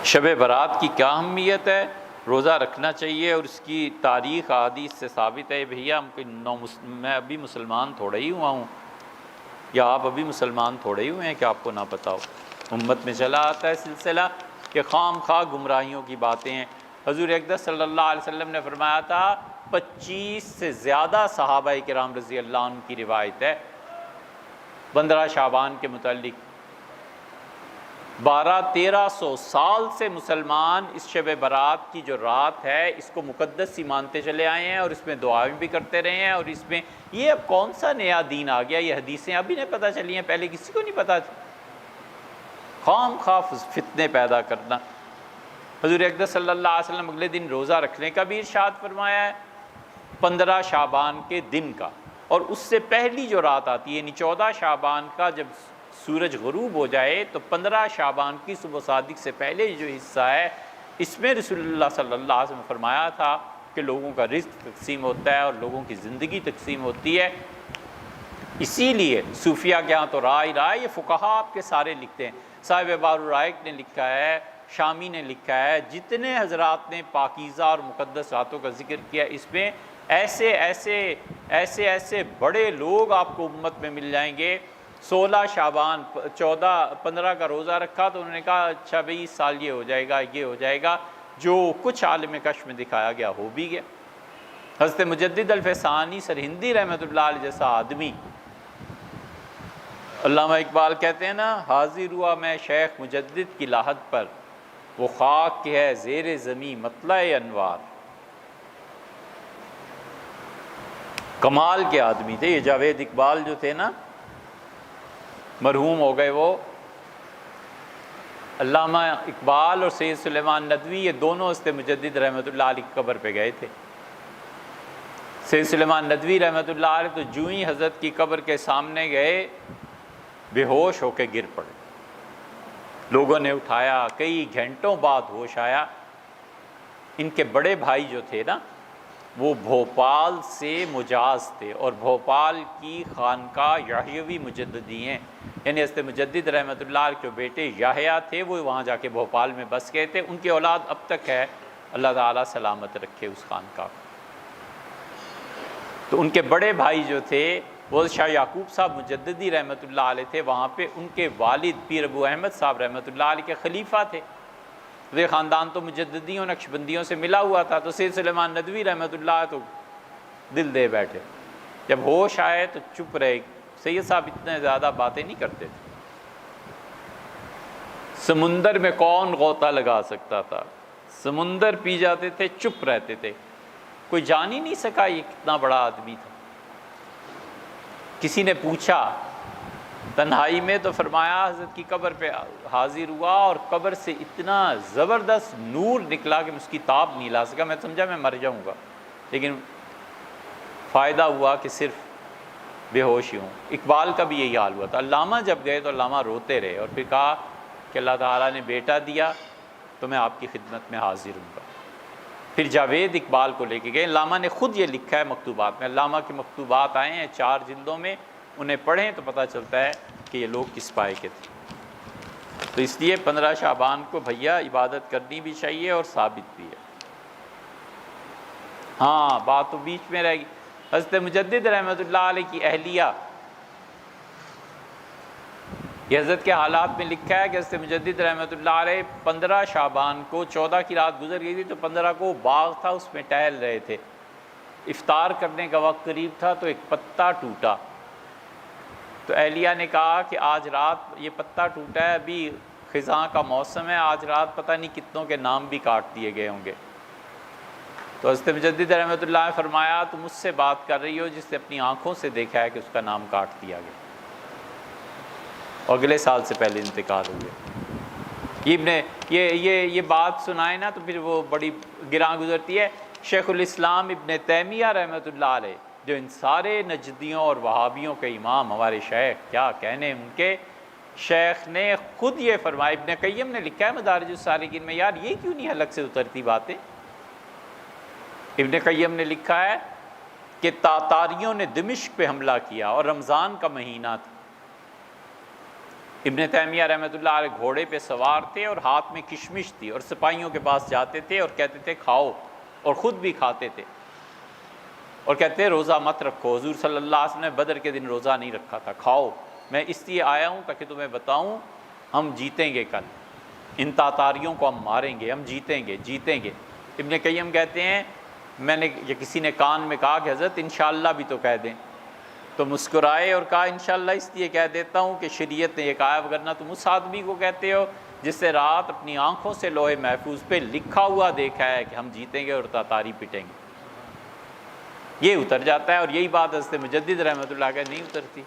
شب برات کی کیا اہمیت ہے؟ روزہ رکھنا چاہیے، اور اس کی تاریخ احادیث سے ثابت ہے۔ بھیا میں ابھی مسلمان تھوڑا ہی ہوا ہوں، یا آپ ابھی مسلمان تھوڑے ہی ہوئے ہیں کہ آپ کو نہ پتہ ہو؟ امت میں چلا آتا ہے سلسلہ کہ خام خواہ گمراہیوں کی باتیں ہیں۔ حضور اقدس صلی اللہ علیہ وسلم نے فرمایا تھا، 25 سے زیادہ صحابہ کرام رضی اللہ عنہ کی روایت ہے 15 شعبان کے متعلق، 1200-1300 سال سے مسلمان اس شب برات کی جو رات ہے اس کو مقدس ہی مانتے چلے آئے ہیں، اور اس میں دعائیں بھی کرتے رہے ہیں، اور اس میں یہ اب کون سا نیا دین آ گیا؟ یہ حدیثیں ابھی نہیں پتہ چلی ہیں، پہلے کسی کو نہیں پتہ تھی۔ خام خواہ فتنے پیدا کرنا۔ حضور اقدس صلی اللہ علیہ وسلم اگلے دن روزہ رکھنے کا بھی ارشاد فرمایا ہے 15 شعبان کے دن کا، اور اس سے پہلی جو رات آتی ہے یعنی 14 شعبان کا جب سورج غروب ہو جائے تو 15 شعبان کی صبح صادق سے پہلے جو حصہ ہے اس میں رسول اللہ صلی اللہ علیہ وسلم نے فرمایا تھا کہ لوگوں کا رزق تقسیم ہوتا ہے اور لوگوں کی زندگی تقسیم ہوتی ہے۔ اسی لیے صوفیہ کے ہاں تو رائے یہ فقہا آپ کے سارے لکھتے ہیں، صاحب بار الرائق نے لکھا ہے، شامی نے لکھا ہے، جتنے حضرات نے پاکیزہ اور مقدس راتوں کا ذکر کیا اس میں ایسے بڑے لوگ آپ کو امت میں مل جائیں گے۔ 16 شعبان 15 کا روزہ رکھا تو انہوں نے کہا اچھا بھئی اس سال یہ ہو جائے گا، یہ ہو جائے گا، جو کچھ عالم کشف میں دکھایا گیا ہو بھی گیا۔ حضرت مجدد الفسانی سرہندی رحمۃ اللہ علیہ جیسا آدمی، علامہ اقبال کہتے ہیں نا، حاضر ہوا میں شیخ مجدد کی لاحت پر، وہ خاک کے ہے زیر زمیں مطلع انوار۔ کمال کے آدمی تھے یہ جاوید اقبال جو تھے نا، مرحوم ہو گئے وہ۔ علامہ اقبال اور سید سلیمان ندوی یہ دونوں حضرت مجدد رحمۃ اللہ علیہ کی قبر پہ گئے تھے۔ سید سلیمان ندوی رحمۃ اللہ علیہ تو جو ہی حضرت کی قبر کے سامنے گئے بے ہوش ہو کے گر پڑے، لوگوں نے اٹھایا، کئی گھنٹوں بعد ہوش آیا۔ ان کے بڑے بھائی جو تھے نا وہ بھوپال سے مجاز تھے، اور بھوپال کی خانقاہ یحیوی مجددی ہیں، یعنی حضرت مجدد رحمۃ اللہ علیہ کے بیٹے یحییٰ تھے، وہ وہاں جا کے بھوپال میں بس گئے تھے، ان کی اولاد اب تک ہے، اللہ تعالیٰ سلامت رکھے اس خانقاہ کو۔ تو ان کے بڑے بھائی جو تھے وہ شاہ یعقوب صاحب مجددی رحمۃ اللہ علیہ تھے، وہاں پہ ان کے والد پیر ابو احمد صاحب رحمۃ اللہ علیہ کے خلیفہ تھے۔ یہ خاندان تو مجددیوں نقشبندیوں سے ملا ہوا تھا، تو سید سلیمان ندوی رحمۃ اللہ تو دل دے بیٹھے، جب ہوش آئے تو چپ رہے۔ سید صاحب اتنے زیادہ باتیں نہیں کرتے تھے، سمندر میں کون غوطہ لگا سکتا تھا، سمندر پی جاتے تھے، چپ رہتے تھے، کوئی جان ہی نہیں سکا یہ کتنا بڑا آدمی تھا۔ کسی نے پوچھا تنہائی میں تو فرمایا حضرت کی قبر پہ حاضر ہوا اور قبر سے اتنا زبردست نور نکلا کہ میں اس کی تاب نہیں لا سکا، میں سمجھا میں مر جاؤں گا، لیکن فائدہ ہوا کہ صرف بے ہوش ہی ہوں۔ اقبال کا بھی یہی حال ہوا تھا۔ علامہ جب گئے تو علامہ روتے رہے اور پھر کہا کہ اللہ تعالیٰ نے بیٹا دیا تو میں آپ کی خدمت میں حاضر ہوں گا۔ پھر جاوید اقبال کو لے کے گئے، علامہ نے خود یہ لکھا ہے مکتوبات میں، علامہ کے مکتوبات آئے ہیں 4 جلدوں میں، انہیں پڑھیں تو پتہ چلتا ہے کہ یہ لوگ کس پائے کے تھے۔ تو اس لیے 15 شعبان کو بھیا عبادت کرنی بھی چاہیے اور ثابت بھی ہے۔ ہاں بات تو بیچ میں رہ گئی، حضرت مجدد رحمۃ اللہ علیہ کی اہلیہ، یہ حضرت کے حالات میں لکھا ہے کہ حضرت مجدد رحمۃ اللہ علیہ 15 شعبان کو 14 کی رات گزر گئی تھی تو 15 کو باغ تھا اس میں ٹہل رہے تھے، افطار کرنے کا وقت قریب تھا تو ایک پتا ٹوٹا، تو اہلیہ نے کہا کہ آج رات یہ پتا ٹوٹا ہے، ابھی خزاں کا موسم ہے، آج رات پتہ نہیں کتنوں کے نام بھی کاٹ دیے گئے ہوں گے۔ تو حضرت مجدد رحمۃ اللہ نے فرمایا تم مجھ سے بات کر رہی ہو جس نے اپنی آنکھوں سے دیکھا ہے کہ اس کا نام کاٹ دیا گیا، اگلے سال سے پہلے انتقال ہو گیا۔ یہ بات سنائے نا تو پھر وہ بڑی گراں گزرتی ہے۔ شیخ الاسلام ابن تیمیہ رحمۃ اللہ علیہ جو ان سارے نجدیوں اور وہابیوں کے امام، ہمارے شیخ، کیا کہنے ان کے، شیخ نے خود یہ فرمایا، ابن قیم نے لکھا ہے مدارج السالکین میں، یار یہ کیوں نہیں حلق سے اترتی باتیں۔ ابن قیم نے لکھا ہے کہ تاتاریوں نے دمشق پہ حملہ کیا اور رمضان کا مہینہ تھا، ابن تیمیہ رحمۃ اللہ علیہ گھوڑے پہ سوار تھے اور ہاتھ میں کشمش تھی، اور سپاہیوں کے پاس جاتے تھے اور کہتے تھے کھاؤ، اور خود بھی کھاتے تھے، اور کہتے تھے روزہ مت رکھو، حضور صلی اللہ علیہ وسلم نے بدر کے دن روزہ نہیں رکھا تھا، کھاؤ، میں اس لیے آیا ہوں تاکہ تمہیں بتاؤں ہم جیتیں گے، کل ان تاتاریوں کو ہم ماریں گے، ہم جیتیں گے جیتیں گے۔ ابن قیم کہتے ہیں میں نے یا کسی نے کان میں کہا کہ حضرت انشاءاللہ بھی تو کہہ دیں، تو مسکرائے اور کہا انشاءاللہ اس لیے کہہ دیتا ہوں کہ شریعت نے یہ کہا، ورنہ تم اس آدمی کو کہتے ہو جس سے رات اپنی آنکھوں سے لوح محفوظ پہ لکھا ہوا دیکھا ہے کہ ہم جیتیں گے اور تاتاری پٹیں گے۔ یہ اتر جاتا ہے، اور یہی بات حضرت مجدد رحمۃ اللہ کا نہیں اترتی۔